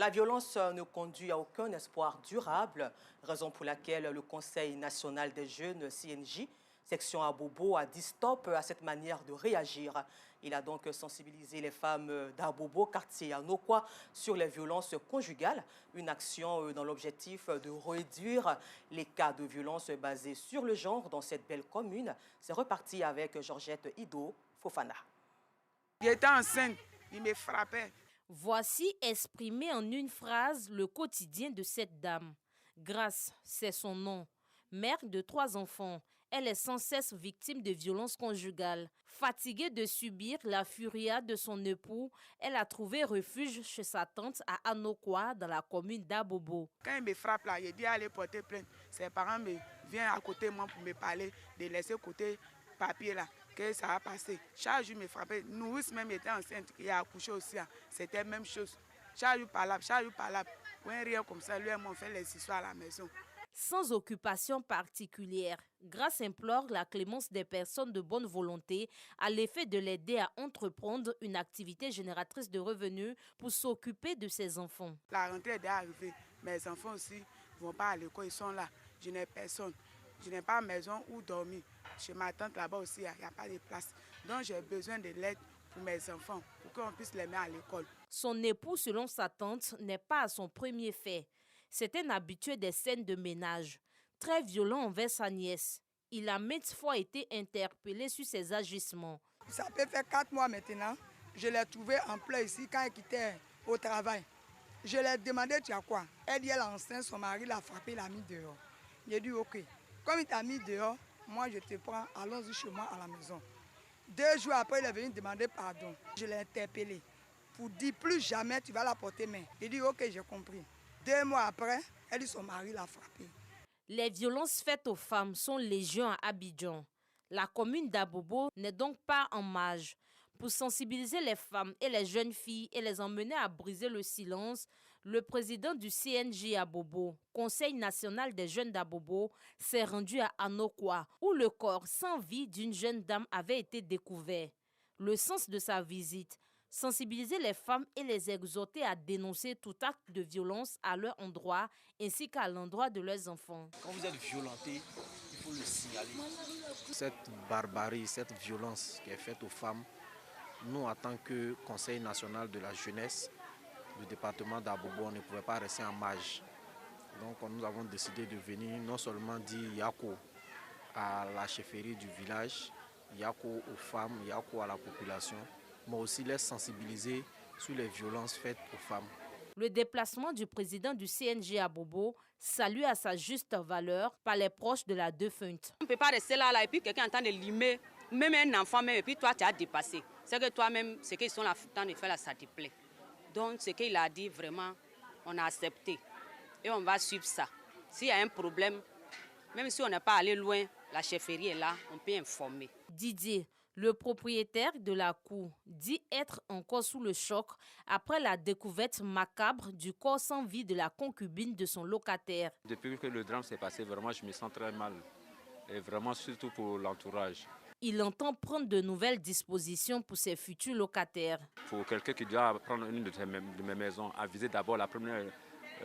La violence ne conduit à aucun espoir durable, raison pour laquelle le Conseil national des jeunes CNJ, section Abobo, a dit stop à cette manière de réagir. Il a donc sensibilisé les femmes d'Abobo, quartier Anokwa, sur les violences conjugales, une action dans l'objectif de réduire les cas de violence basés sur le genre dans cette belle commune. C'est reparti avec Georgette Ido Fofana. Il était enceinte, il me frappait. Voici exprimé en une phrase le quotidien de cette dame. Grâce, c'est son nom. Mère de 3 enfants, elle est sans cesse victime de violences conjugales. Fatiguée de subir la furia de son époux, elle a trouvé refuge chez sa tante à Anokwa, dans la commune d'Abobo. Quand il me frappe là, il dit aller porter plainte. Ses parents me viennent à côté de moi pour me parler, de laisser côté papier là, que ça a passé. Chaque jour, il me frappait. Nourrice même était enceinte, il a accouché aussi. C'était la même chose. Chaque jour parlable, chaque jour parlable. Rien comme ça, lui et moi, on fait les histoires à la maison. Sans occupation particulière, Grâce implore la clémence des personnes de bonne volonté à l'effet de l'aider à entreprendre une activité génératrice de revenus pour s'occuper de ses enfants. La rentrée est arrivée, mes enfants aussi ne vont pas à l'école, ils sont là. Je n'ai personne, je n'ai pas maison où dormir. Chez ma tante là-bas aussi, il n'y a pas de place. Donc j'ai besoin de l'aide pour mes enfants, pour qu'on puisse les mettre à l'école. Son époux, selon sa tante, n'est pas à son premier fait. C'est un habitué des scènes de ménage, très violent envers sa nièce. Il a maintes fois été interpellé sur ses agissements. Ça peut faire 4 mois maintenant. Je l'ai trouvé en pleurs ici quand elle quittait au travail. Je lui ai demandé, tu as quoi? Elle dit, elle est enceinte, son mari l'a frappé, il l'a mis dehors. J'ai dit, ok. Comme il t'a mis dehors, moi je te prends, allons-y chez moi à la maison. 2 jours après, il est venu demander pardon. Je l'ai interpellé pour dire, plus jamais tu vas la porter main. Il dit, ok, j'ai compris. 2 mois après, elle dit, son mari l'a frappé. Les violences faites aux femmes sont légion à Abidjan. La commune d'Abobo n'est donc pas en marge. Pour sensibiliser les femmes et les jeunes filles et les emmener à briser le silence, le président du CNJ Abobo, Conseil national des jeunes d'Abobo, s'est rendu à Anokwa, où le corps sans vie d'une jeune dame avait été découvert. Le sens de sa visite: sensibiliser les femmes et les exhorter à dénoncer tout acte de violence à leur endroit ainsi qu'à l'endroit de leurs enfants. Quand vous êtes violenté, il faut le signaler. Cette barbarie, cette violence qui est faite aux femmes, nous, en tant que Conseil national de la jeunesse du département d'Abobo, on ne pouvait pas rester en marge. Donc nous avons décidé de venir non seulement dire Yako à la chefferie du village, Yako aux femmes, Yako à la population, mais aussi les sensibiliser sur les violences faites aux femmes. Le déplacement du président du CNJ Abobo salue à sa juste valeur par les proches de la défunte. On ne peut pas rester là et puis quelqu'un est en train de limer, même un enfant, même, et puis toi tu as dépassé. C'est que toi-même, ce qu'ils sont en train de faire là, ça te plaît. Donc ce qu'il a dit, vraiment, on a accepté. Et on va suivre ça. S'il y a un problème, même si on n'est pas allé loin, la chefferie est là, on peut informer. Didier, le propriétaire de la cour, dit être encore sous le choc après la découverte macabre du corps sans vie de la concubine de son locataire. Depuis que le drame s'est passé, vraiment, je me sens très mal. Et vraiment, surtout pour l'entourage. Il entend prendre de nouvelles dispositions pour ses futurs locataires. Pour quelqu'un qui doit prendre une de mes maisons, aviser d'abord la première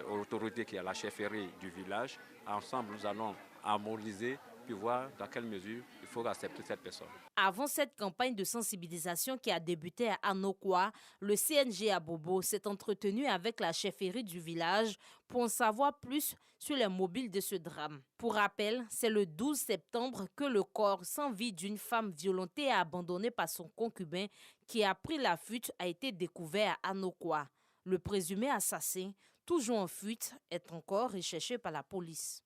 autorité qui est la chefferie du village. Ensemble, nous allons harmoniser puis voir dans quelle mesure il faut accepter cette personne. Avant cette campagne de sensibilisation qui a débuté à Anokwa, le CNJ Abobo s'est entretenu avec la chefferie du village pour en savoir plus sur les mobiles de ce drame. Pour rappel, c'est le 12 septembre que le corps sans vie d'une femme violentée et abandonnée par son concubin qui a pris la fuite a été découvert à Anokwa. Le présumé assassin, toujours en fuite, est encore recherché par la police.